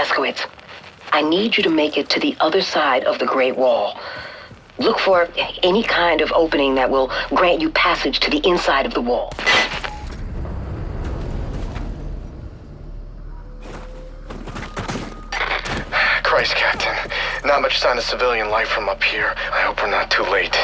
Blazkowicz, I need you to make it to the other side of the Great Wall. Look for any kind of opening that will grant you passage to the inside of the wall. Christ, Captain. Not much sign of civilian life from up here. I hope we're not too late.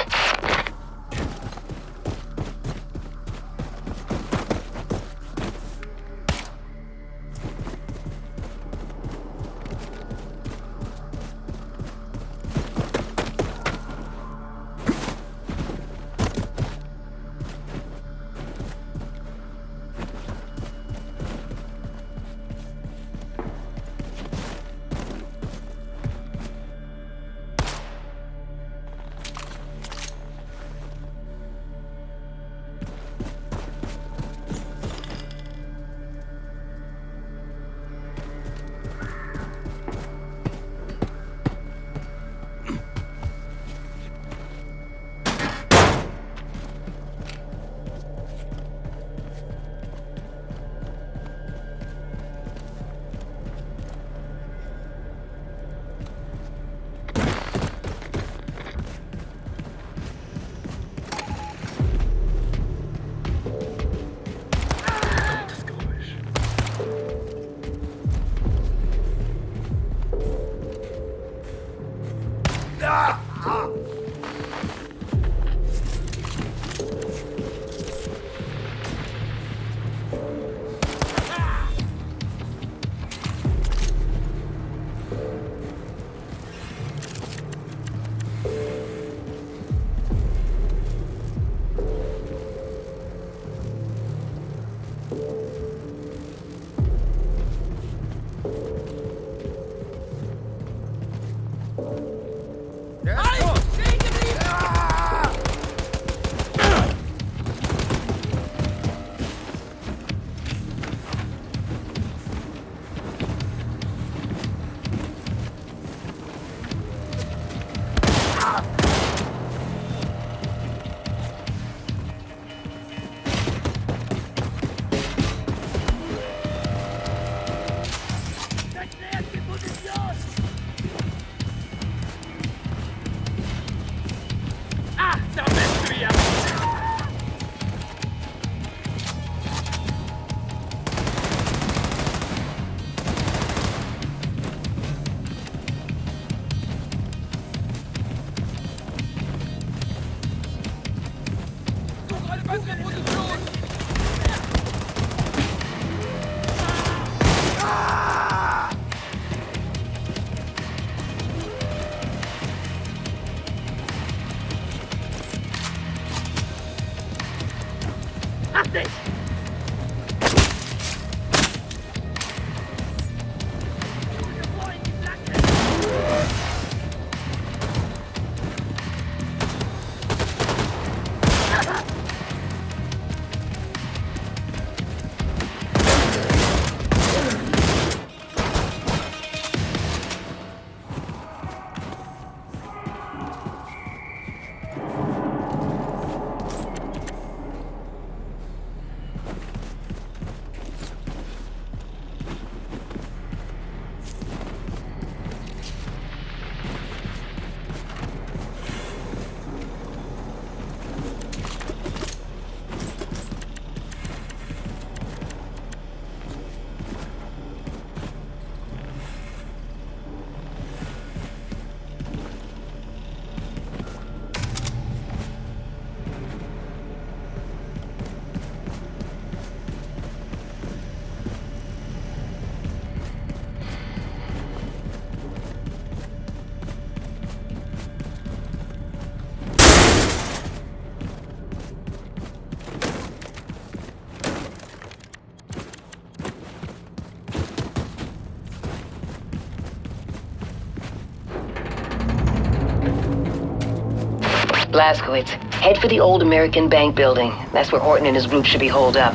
Blazkowicz, head for the old American Bank building. That's where Horton and his group should be holed up.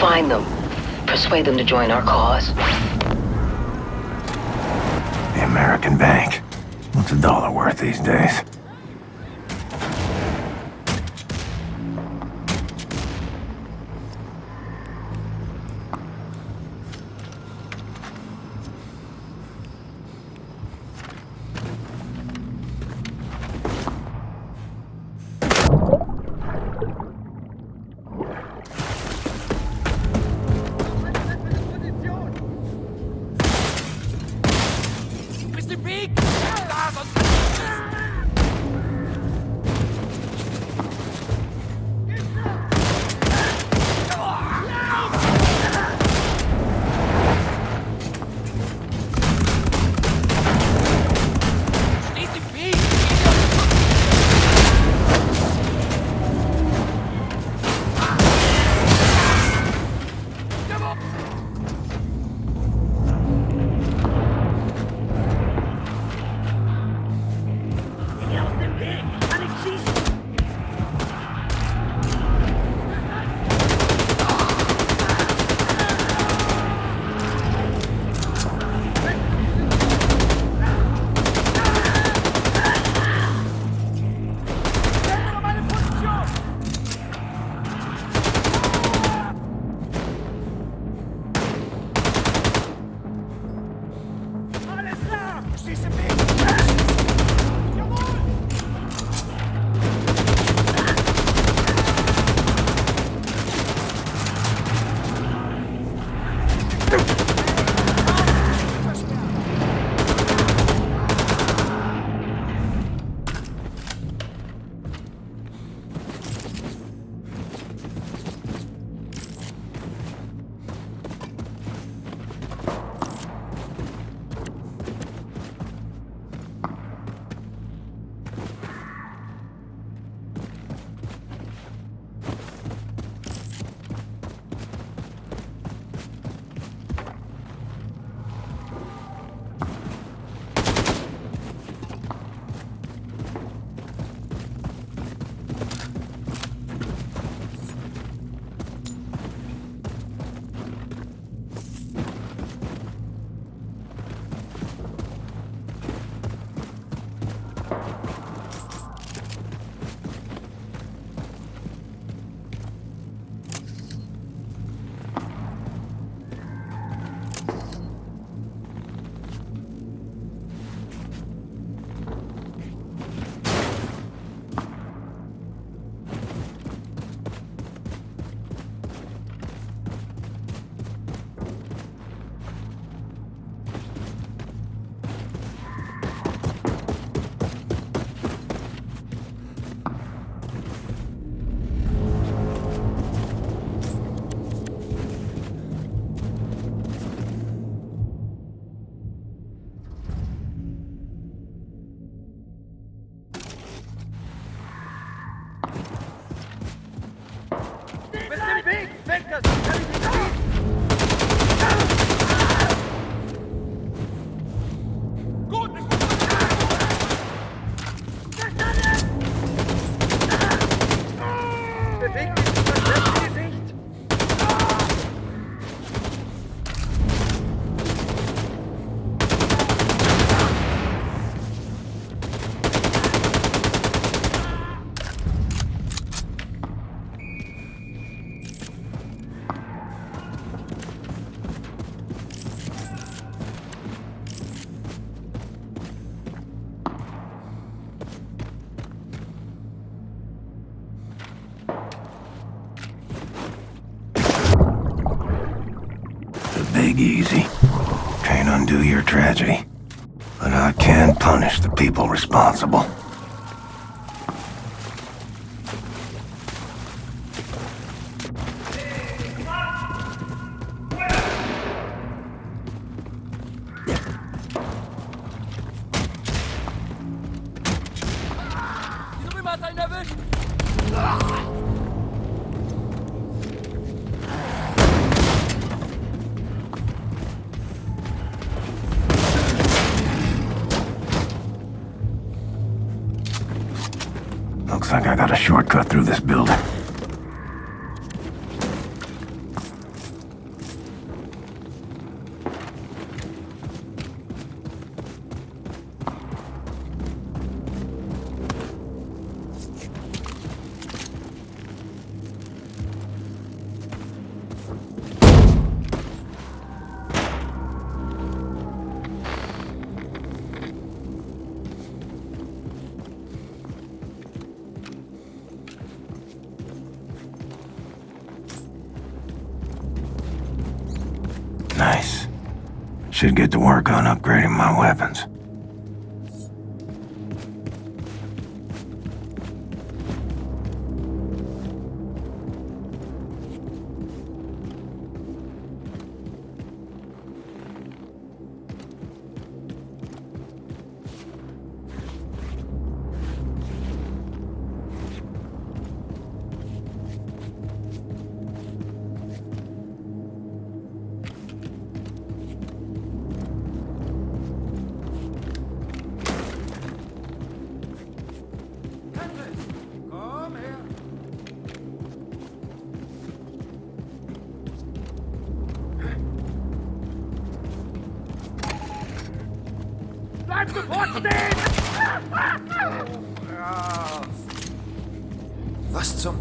Find them. Persuade them to join our cause. The American Bank. What's a dollar worth these days? take it easy. Can't undo your tragedy. But I can punish the people responsible. Looks like I got a shortcut through this building. Nice. Should get to work on upgrading my weapons. Bleib sofort stehen! Was zum...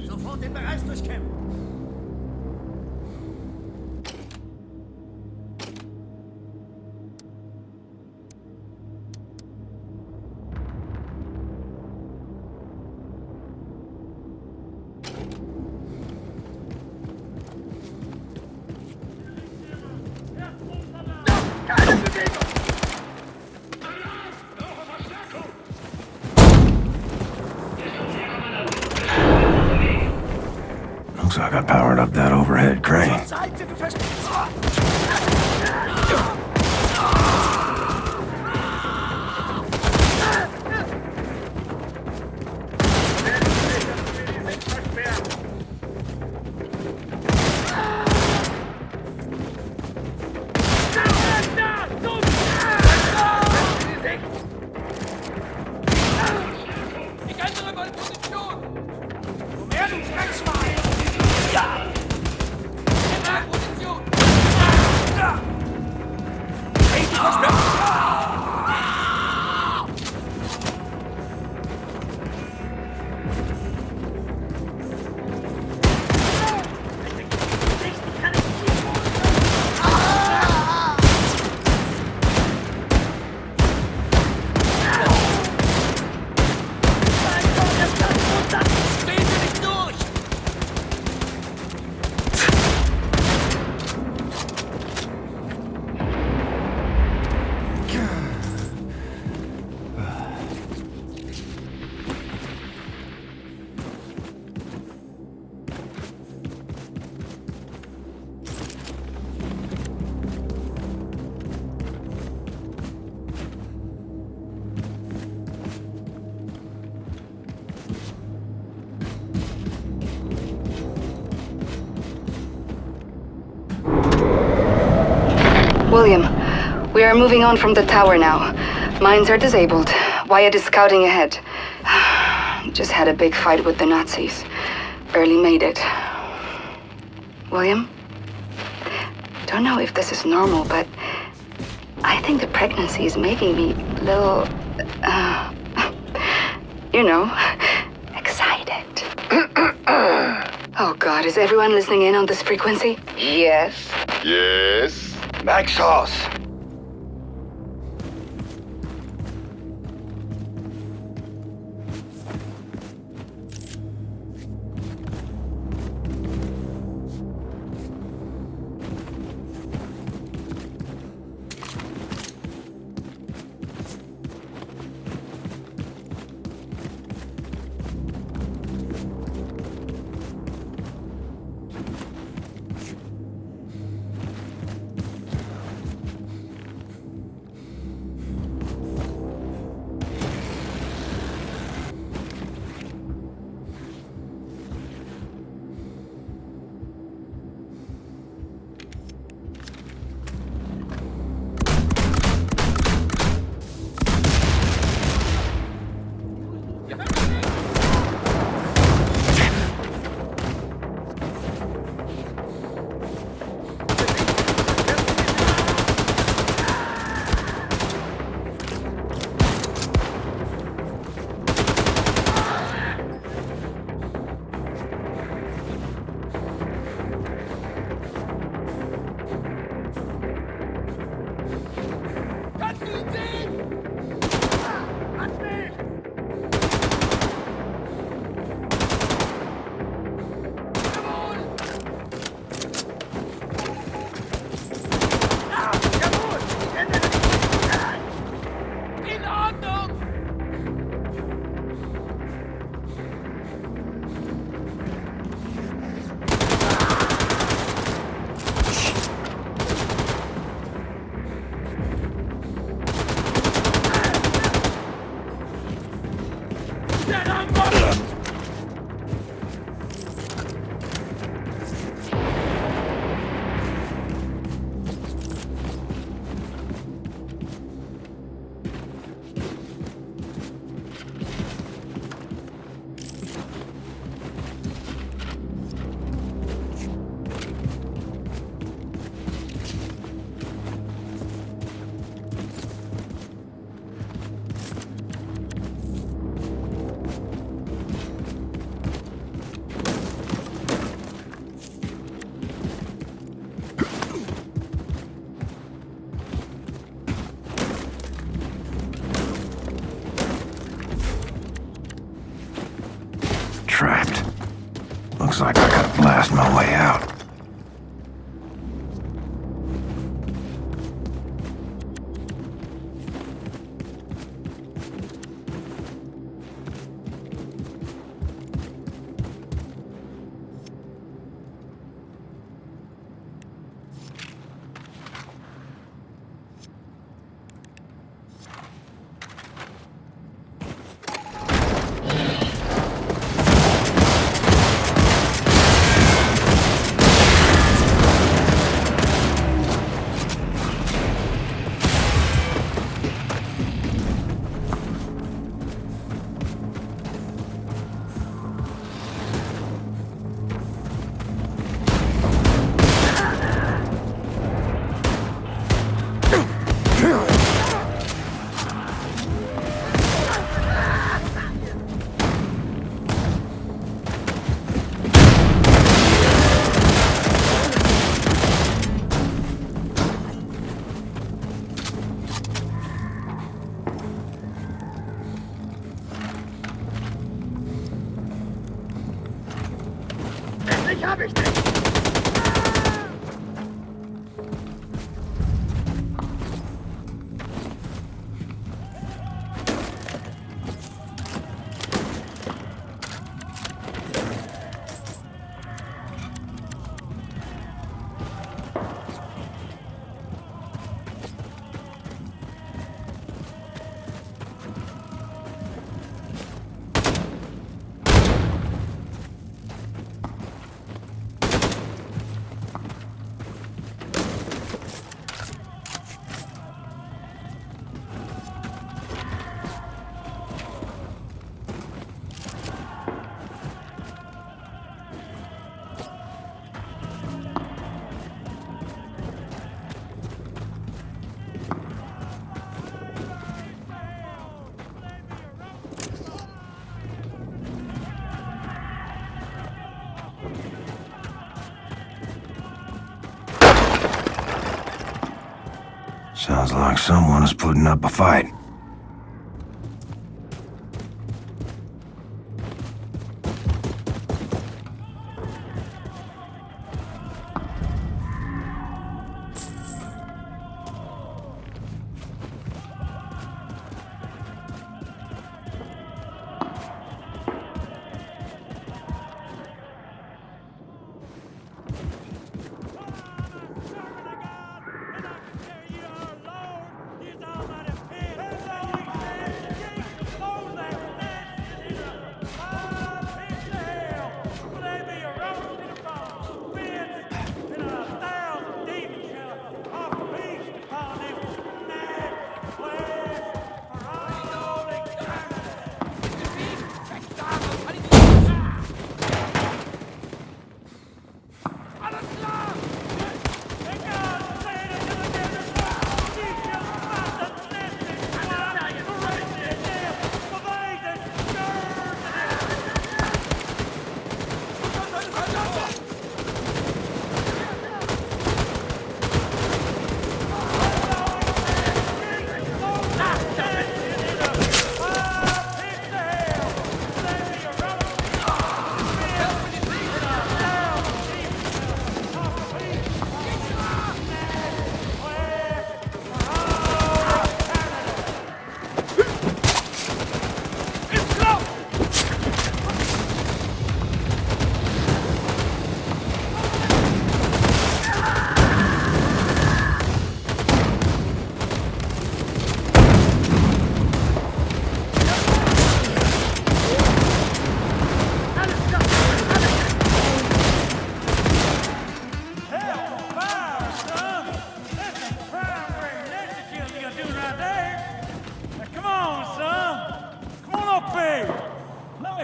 Sofort den Bereich durchkämpfen! Keine Bewegung! Looks like I powered up that overhead crane. Seite, du Verst... Ich ändere meine Position! Komm her, du Drecksschwein! Ja! Ändere Position! Hey, du Versperrung! William, we are moving on from the tower now. Mines are disabled. Wyatt is scouting ahead. Just had a big fight with the Nazis. barely made it. William? Don't know if this is normal, but I think the pregnancy is making me a little, excited. Oh God, is everyone listening in on this frequency? Yes. Yes? Maxos! Kannst du ihn sehen? Hat's mich! Jawohl! Ja, jawohl! Ich ändere dich! In Ordnung! Der Rambo! Trapped. Looks like I gotta blast my way out. Endlich hab ich dich! Sounds like someone is putting up a fight.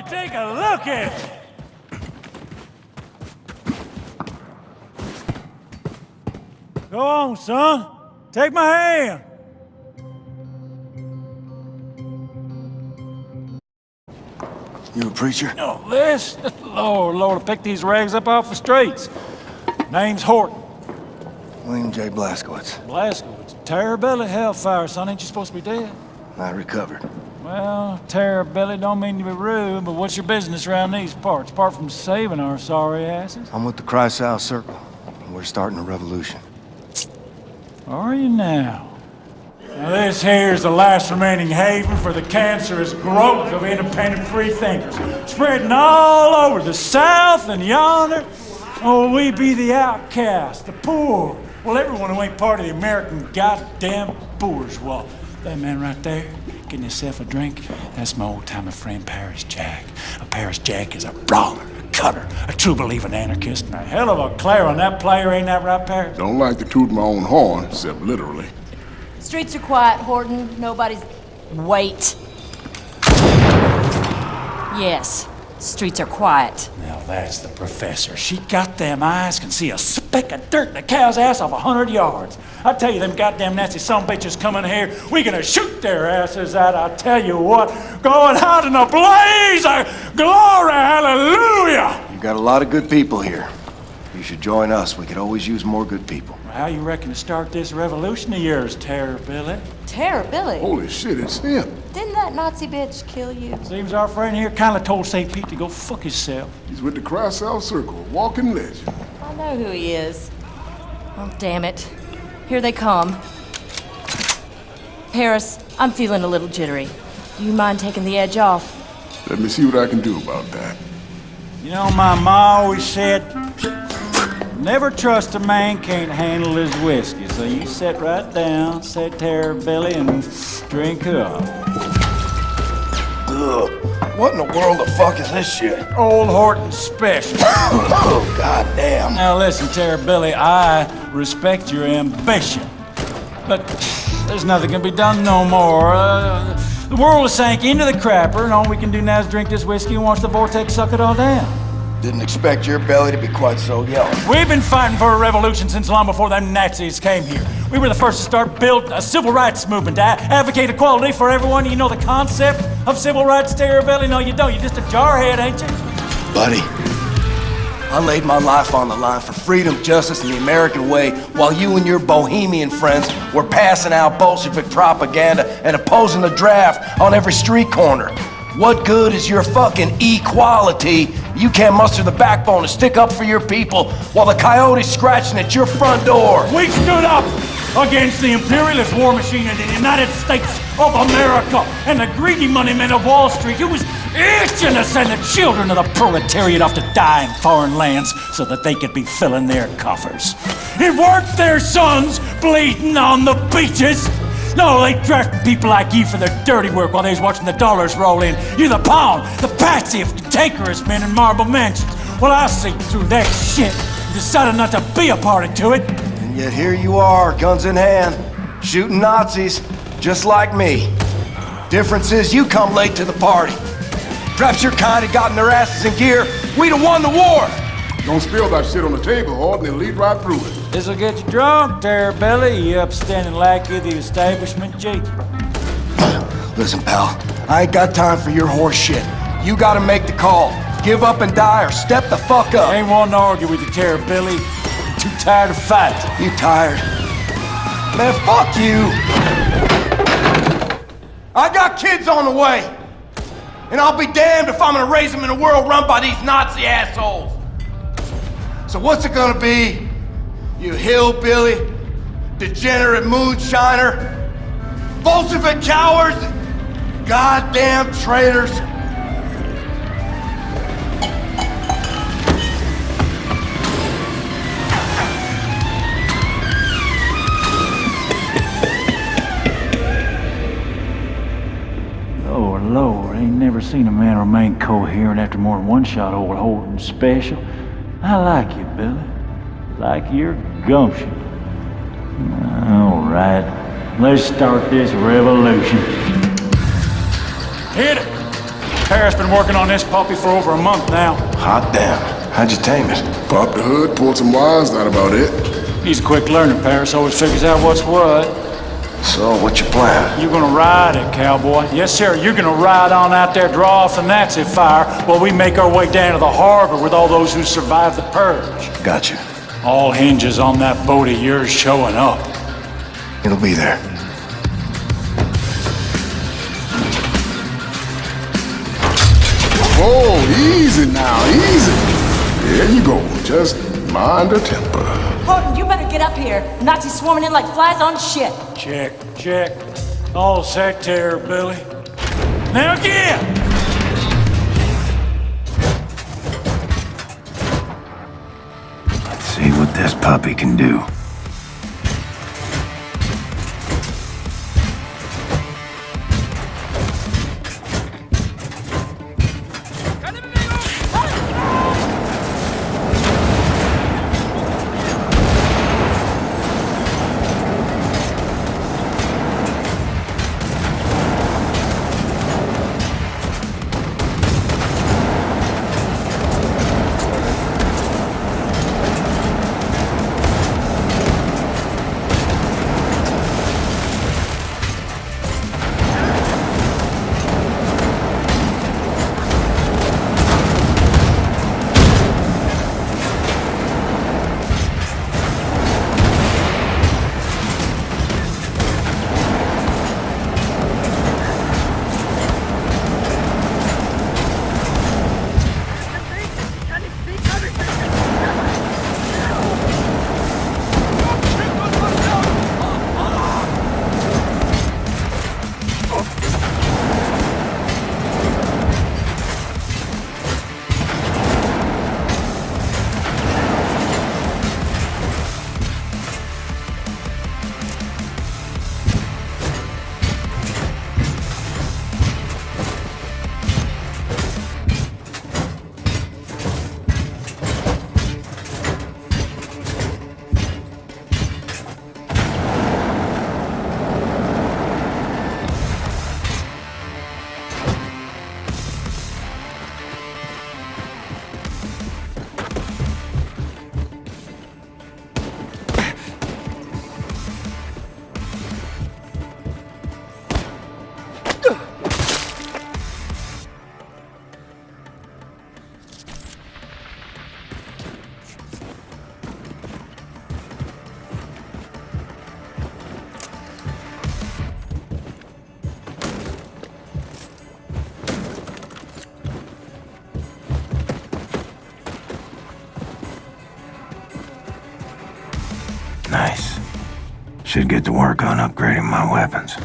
Take a look at it. Go on, son. Take my hand. You a preacher? No, this? Lord, I picked these rags up off the streets. Name's Horton. William J. Blaskowitz. Blaskowitz. Terror-belly hellfire, son. Ain't you supposed to be dead? I recovered. Well, terror-belly don't mean to be rude, but what's your business around these parts, apart from saving our sorry asses? I'm with the Cry-South Circle. We're starting a revolution. Are you now? Now this here's the last remaining haven for the cancerous growth of independent free thinkers, spreading all over the South and yonder. Oh, we be the outcast, the poor. Well, everyone who ain't part of the American goddamn bourgeois. That man right there, getting himself a drink, that's my old-timer friend Paris Jack. Paris Jack is a brawler, a cutter, a true-believing anarchist, and a hell of a clair on that player, ain't that right, Paris? Don't like to toot my own horn, except literally. Streets are quiet, Horton. Nobody's... Wait. Yes, streets are quiet. Now that's the professor. She got them eyes, can see a speck of dirt in a cow's ass off 100 yards. I tell you, them goddamn Nazi sumbitches coming here, we gonna shoot their asses out, I tell you what. Going out in a blaze of glory, hallelujah! You got a lot of good people here. You should join us. We could always use more good people. How you reckon to start this revolution of yours, Terror-Billy? Terror-Billy? Holy shit, it's him. Didn't that Nazi bitch kill you? Seems our friend here kinda told St. Pete to go fuck himself. He's with the Cry-South Circle, a walking legend. I know who he is. Oh, damn it. Here they come. Paris, I'm feeling a little jittery. Do you mind taking the edge off? Let me see what I can do about that. You know, my ma always said, never trust a man can't handle his whiskey. So you sit right down, say Terror-Billy, and drink up. Ugh. What in the world the fuck is this shit? Old Horton special. Oh, goddamn. Now listen, Terror-Billy, I respect your ambition, but there's nothing can be done no more. The world has sank into the crapper, and all we can do now is drink this whiskey and watch the vortex suck it all down. Didn't expect your belly to be quite so yellow. We've been fighting for a revolution since long before them Nazis came here. We were the first to start building a civil rights movement to advocate equality for everyone. You know the concept of civil rights, Terror-Billy? No, you don't. You're just a jarhead, ain't you? Buddy, I laid my life on the line for freedom, justice, and the American way, while you and your bohemian friends were passing out Bolshevik propaganda and opposing the draft on every street corner. What good is your fucking equality? You can't muster the backbone to stick up for your people while the coyote's scratching at your front door. We stood up against the imperialist war machine in the United States of America and the greedy money men of Wall Street who was itching to send the children of the proletariat off to die in foreign lands so that they could be filling their coffers. It weren't their sons bleeding on the beaches. No, they drafted people like you for their dirty work while they was watching the dollars roll in. You're the pawn, the patsy of cantankerous men in marble mansions. Well, I see through that shit and decided not to be a party to it. And yet here you are, guns in hand, shooting Nazis, just like me. Difference is you come late to the party. Perhaps your kind had gotten their asses in gear, we'd have won the war. Don't spill that shit on the table, Hort, and they'll lead right through it. This'll get you drunk, Terrabelly, you upstanding lackey of the establishment, G. Listen, pal, I ain't got time for your horse shit. You gotta make the call. Give up and die or step the fuck up. I ain't wanting to argue with you, Terrabelly. Too tired to fight. You tired? Man, fuck you! I got kids on the way! And I'll be damned if I'm gonna raise them in a world run by these Nazi assholes! So what's it gonna be? You hillbilly, degenerate moonshiner, Bolshevik cowards, goddamn traitors! Lord, ain't never seen a man remain coherent after more than one shot of old Holden special. I like you, Billy. Like your gumption. All right, let's start this revolution. Hit it! Harris been working on this puppy for over a month now. Hot damn. How'd you tame it? Pop the hood, pull some wires, that about it. He's a quick learner, Paris. Always figures out what's what. So, what's your plan? You're gonna ride it, cowboy. Yes, sir. You're gonna ride on out there, draw off the Nazi fire, while we make our way down to the harbor with all those who survived the purge. Gotcha. All hinges on that boat of yours showing up. It'll be there. Oh, easy now, easy. There you go. Just mind the temper. Horton, you better get up here. Nazis swarming in like flies on shit. Check. All set, Terrabelly. Now get! Let's see what this puppy can do. Should get to work on upgrading my weapons.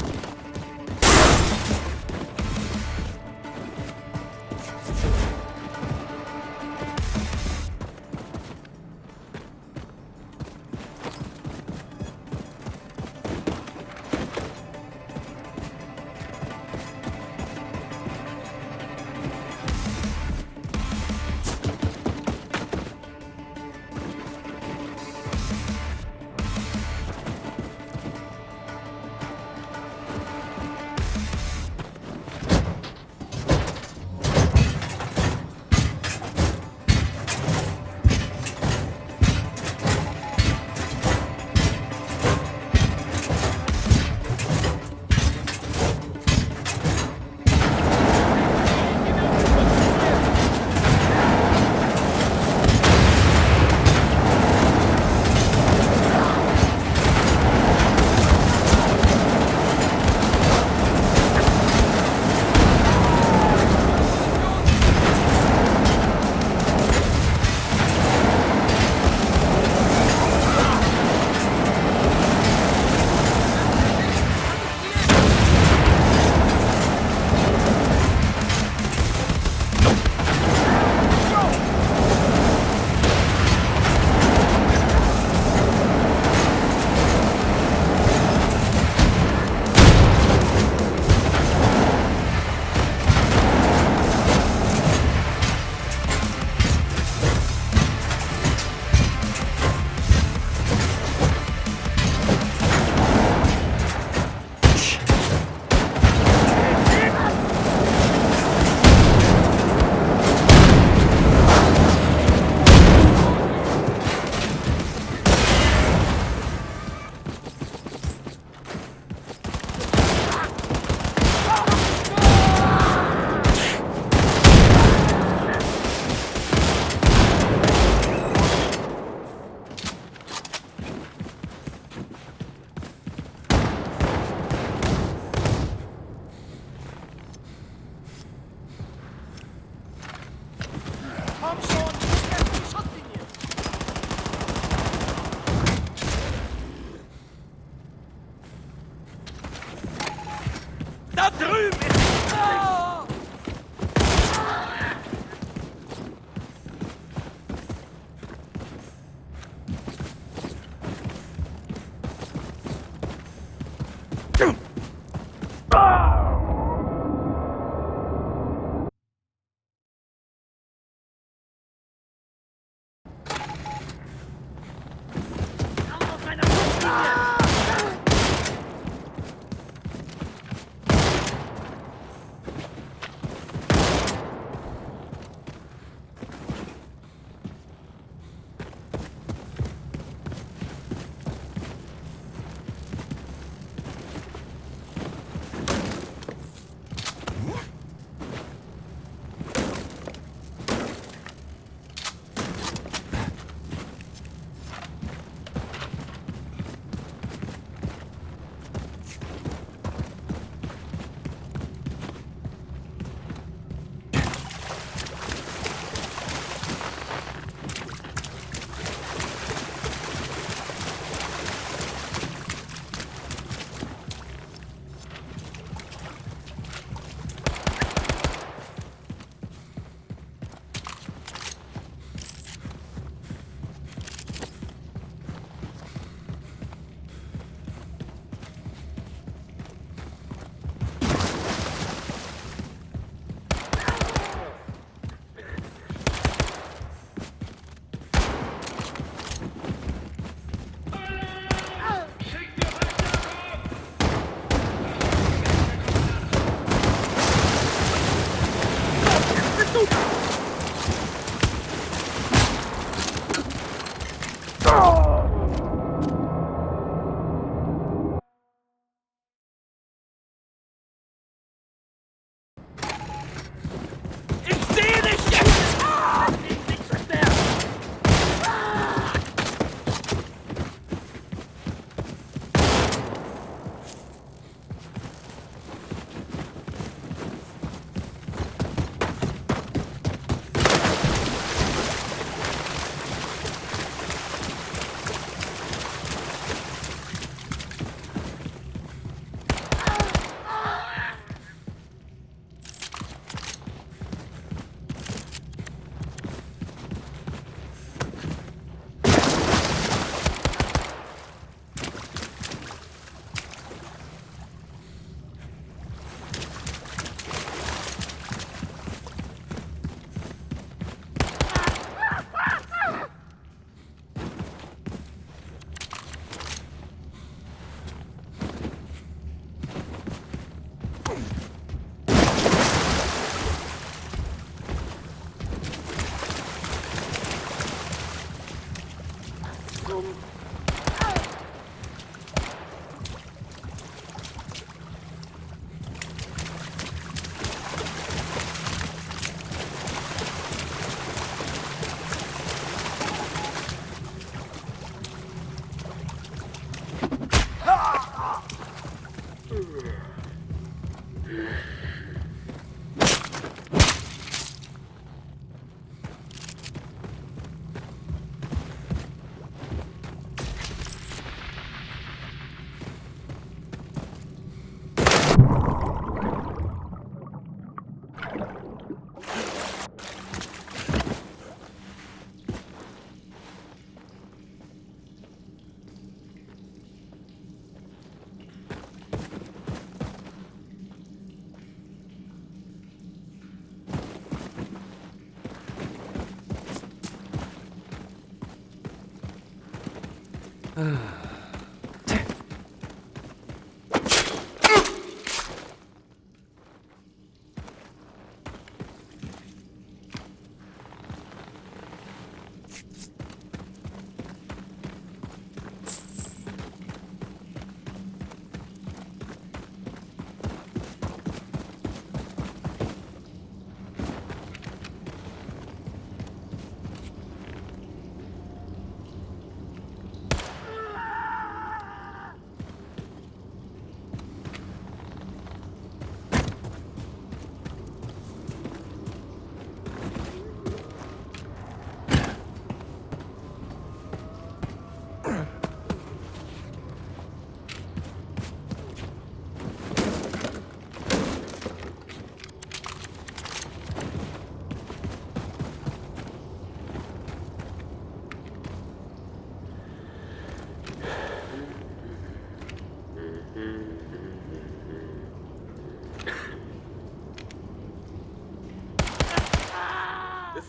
Ist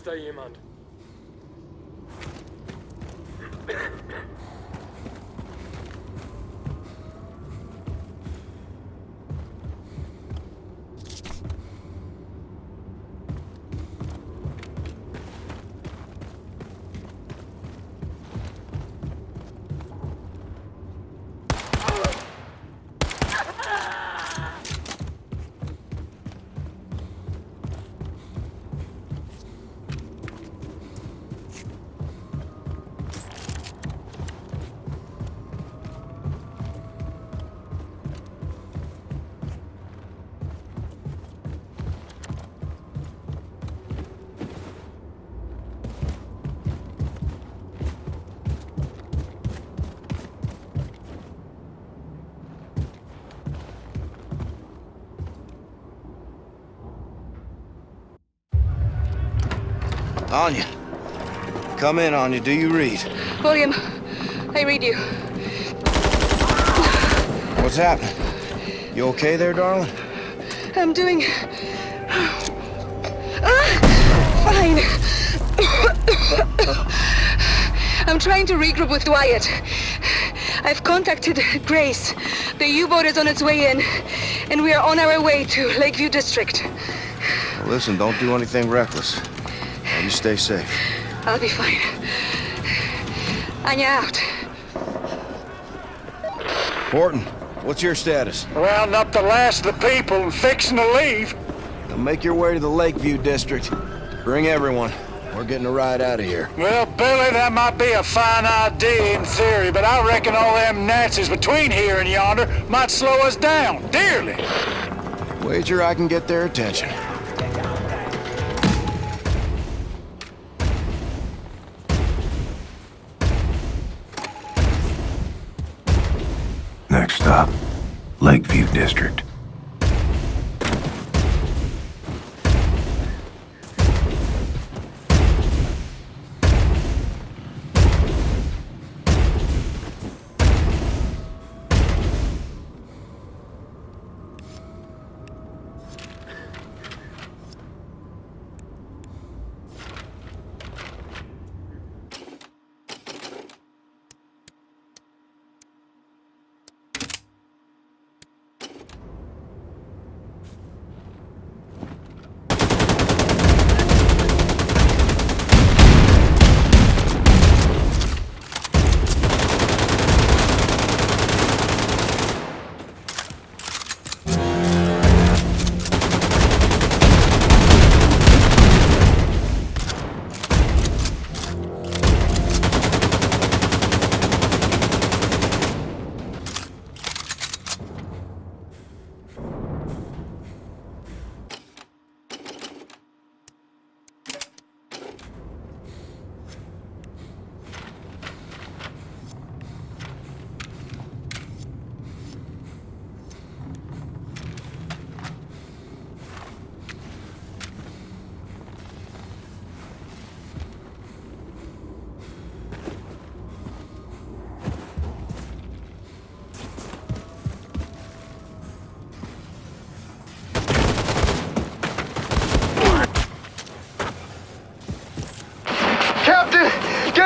da jemand? Anya. Come in, Anya. Do you read? William, I read you. What's happening? You okay there, darling? I'm doing... fine. I'm trying to regroup with Wyatt. I've contacted Grace. The U-boat is on its way in, and we are on our way to Lakeview District. Well, listen, don't do anything reckless. You stay safe. I'll be fine. Anya out. Horton, what's your status? Rounding up the last of the people and fixing to leave. Now make your way to the Lakeview District. Bring everyone. We're getting a ride out of here. Well, Billy, that might be a fine idea in theory, but I reckon all them Nazis between here and yonder might slow us down, dearly. Wager I can get their attention. Next stop, Lakeview District.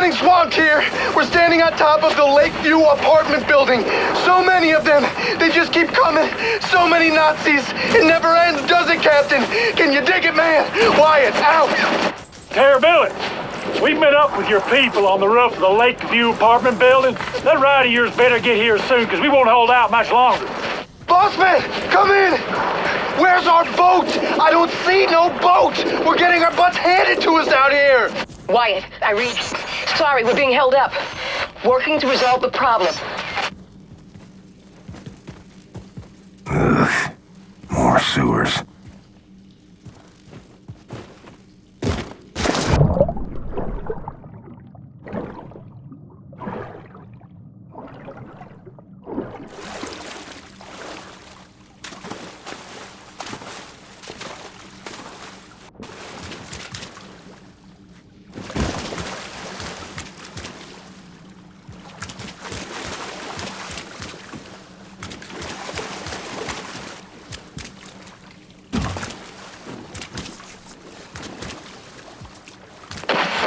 getting swamped here. We're standing on top of the Lakeview apartment building. So many of them. They just keep coming. So many Nazis. It never ends, does it, Captain? Can you dig it, man? Wyatt, out. Billy, we've met up with your people on the roof of the Lakeview apartment building. That ride of yours better get here soon, because we won't hold out much longer. Bossman, come in. Where's our boat? I don't see no boat. We're getting our butts handed to us out here. Wyatt, Irene, sorry, we're being held up. Working to resolve the problem. Ugh. More sewers.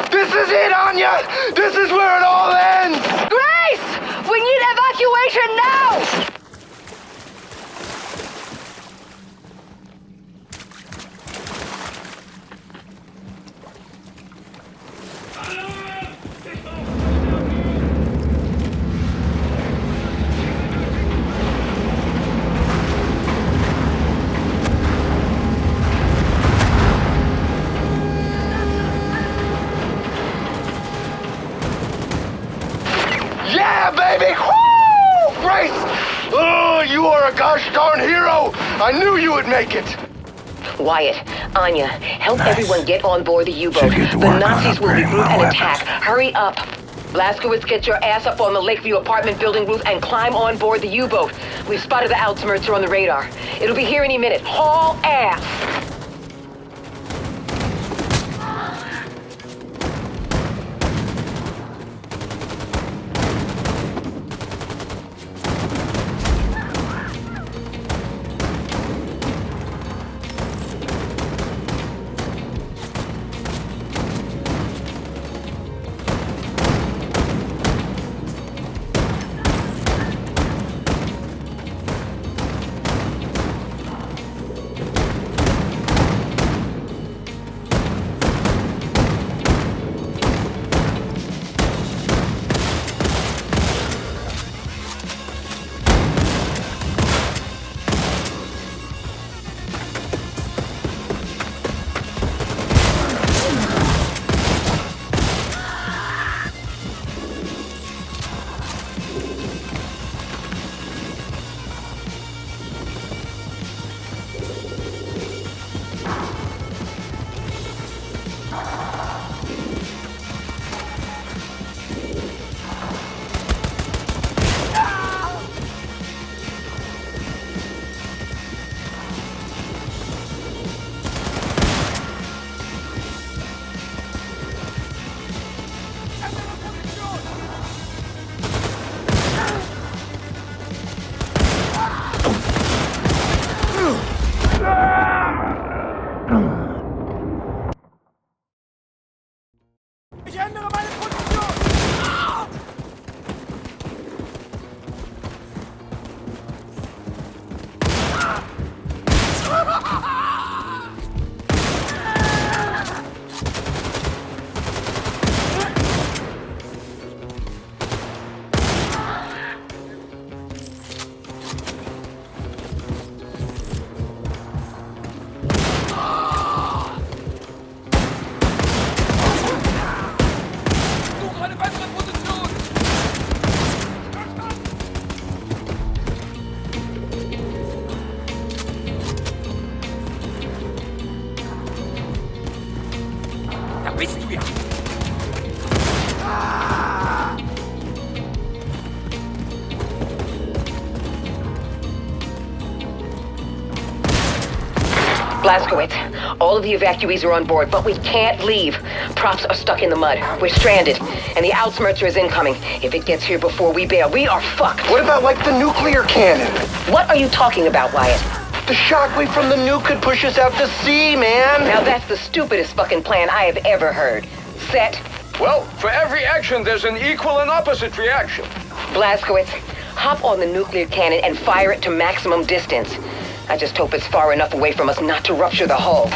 This is it, Anya! This is where it all ends! Grace! We need evacuation now! Yeah, baby! Woo! Grace! Oh, you are a gosh darn hero! I knew you would make it! Wyatt, Anya, help Nice. everyone get on board the U-boat. Should get to The work on Nazis will upgrading regroup my and weapons. attack. Hurry up. Blazkowicz, get your ass up on the Lakeview apartment building roof and climb on board the U-boat. We've spotted the Altimerzer on the radar. It'll be here any minute. Haul ass! Blazkowicz, all of the evacuees are on board, but we can't leave. Props are stuck in the mud. We're stranded, and the Altimerzer is incoming. If it gets here before we bail, we are fucked. What about, like, the nuclear cannon? What are you talking about, Wyatt? The shockwave from the nuke could push us out to sea, man! Now that's the stupidest fucking plan I have ever heard. Set, Well, for every action, there's an equal and opposite reaction. Blazkowicz, hop on the nuclear cannon and fire it to maximum distance. I just hope it's far enough away from us not to rupture the hull.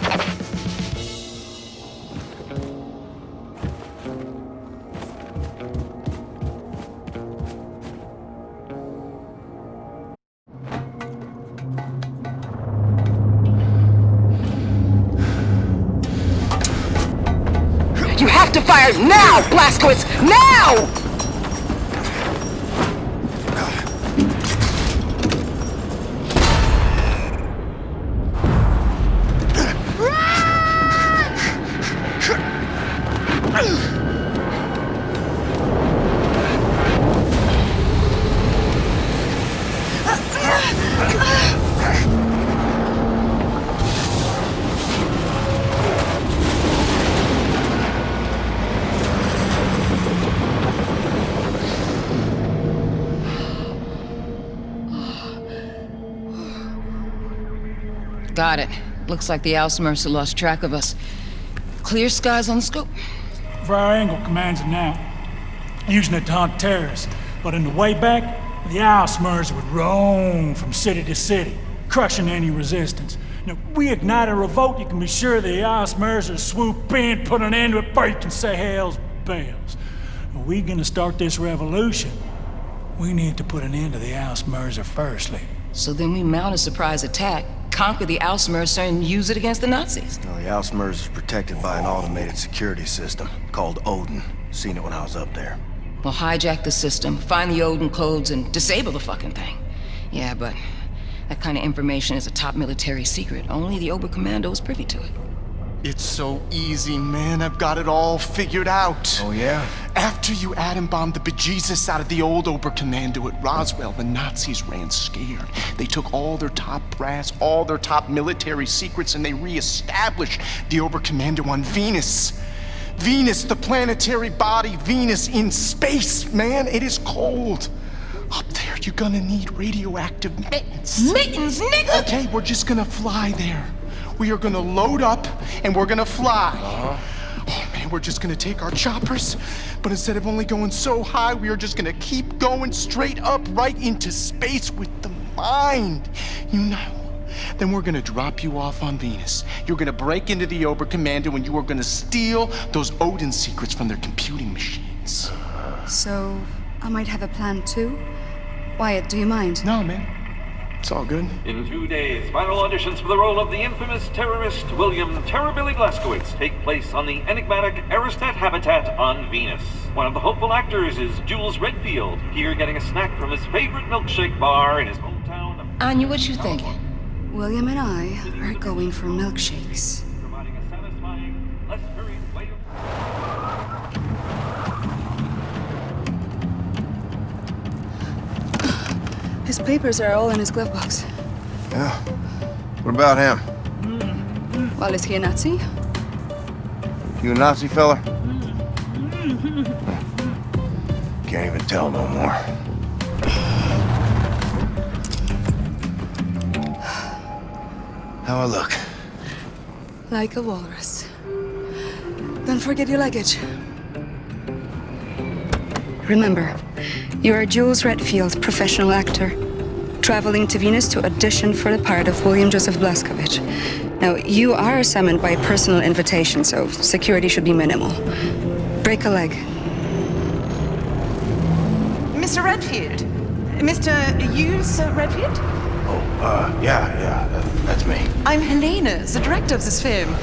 You have to fire now, Blazkowicz! Now! Got it. Looks like the Ausmercer lost track of us. Clear skies on the scope. For our angle commands it now. Using it to hunt terrorists. But in the way back, the Ausmercer would roam from city to city, crushing any resistance. Now, we ignite a revolt, you can be sure the Ausmercer swoop in, put an end to it before you can say hell's bells. If we're gonna start this revolution, we need to put an end to the Ausmercer firstly. So then we mount a surprise attack, conquer the Ausmercer, and use it against the Nazis. No, the Ausmercer is protected by an automated security system called Odin. Seen it when I was up there. We'll hijack the system, find the Odin codes, and disable the fucking thing. Yeah, but that kind of information is a top military secret. Only the Oberkommando is privy to it. It's so easy, man. I've got it all figured out. Oh, yeah? After you atom bombed the bejesus out of the old Oberkommando at Roswell, the Nazis ran scared. They took all their top brass, all their top military secrets, and they re-established the Oberkommando on Venus. Venus, the planetary body, Venus in space, man. It is cold. Up there, you're gonna need radioactive mittens. Mittens, nigga! Okay, we're just gonna fly there. We are gonna load up and we're gonna fly. Oh man, we're just gonna take our choppers, but instead of only going so high, we are just gonna keep going straight up right into space with the mind. You know. Then we're gonna drop you off on Venus. You're gonna break into the Oberkommando and you are gonna steal those Odin secrets from their computing machines. So, I might have a plan too? Wyatt, do you mind? No, man. It's all good. In 2 days, final auditions for the role of the infamous terrorist William Terrorbilly Blazkowicz take place on the enigmatic Aristat habitat on Venus. One of the hopeful actors is Jules Redfield, here getting a snack from his favorite milkshake bar in his hometown of... Anya, what you thinking? William and I are going for milkshakes. Providing a satisfying, less hurried way of... His papers are all in his glove box. Yeah. What about him? Well, is he a Nazi? You a Nazi fella? Can't even tell no more. How I look? Like a walrus. Don't forget your luggage. Remember, you are Jules Redfield, professional actor, traveling to Venus to audition for the part of William Joseph Blazkowicz. Now, you are summoned by personal invitation, so security should be minimal. Break a leg. Mr. Redfield? Mr. Jules Redfield? Yeah, that's me. I'm Helena, the director of this film.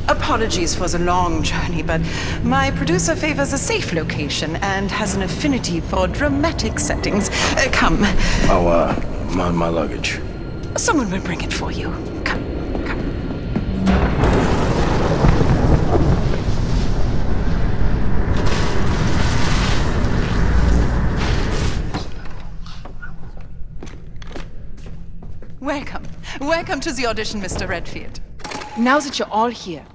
Apologies for the long journey, but my producer favors a safe location and has an affinity for dramatic settings. Come. Oh, my luggage. Someone will bring it for you. Come. Welcome to the audition, Mr. Redfield. Now that you're all here,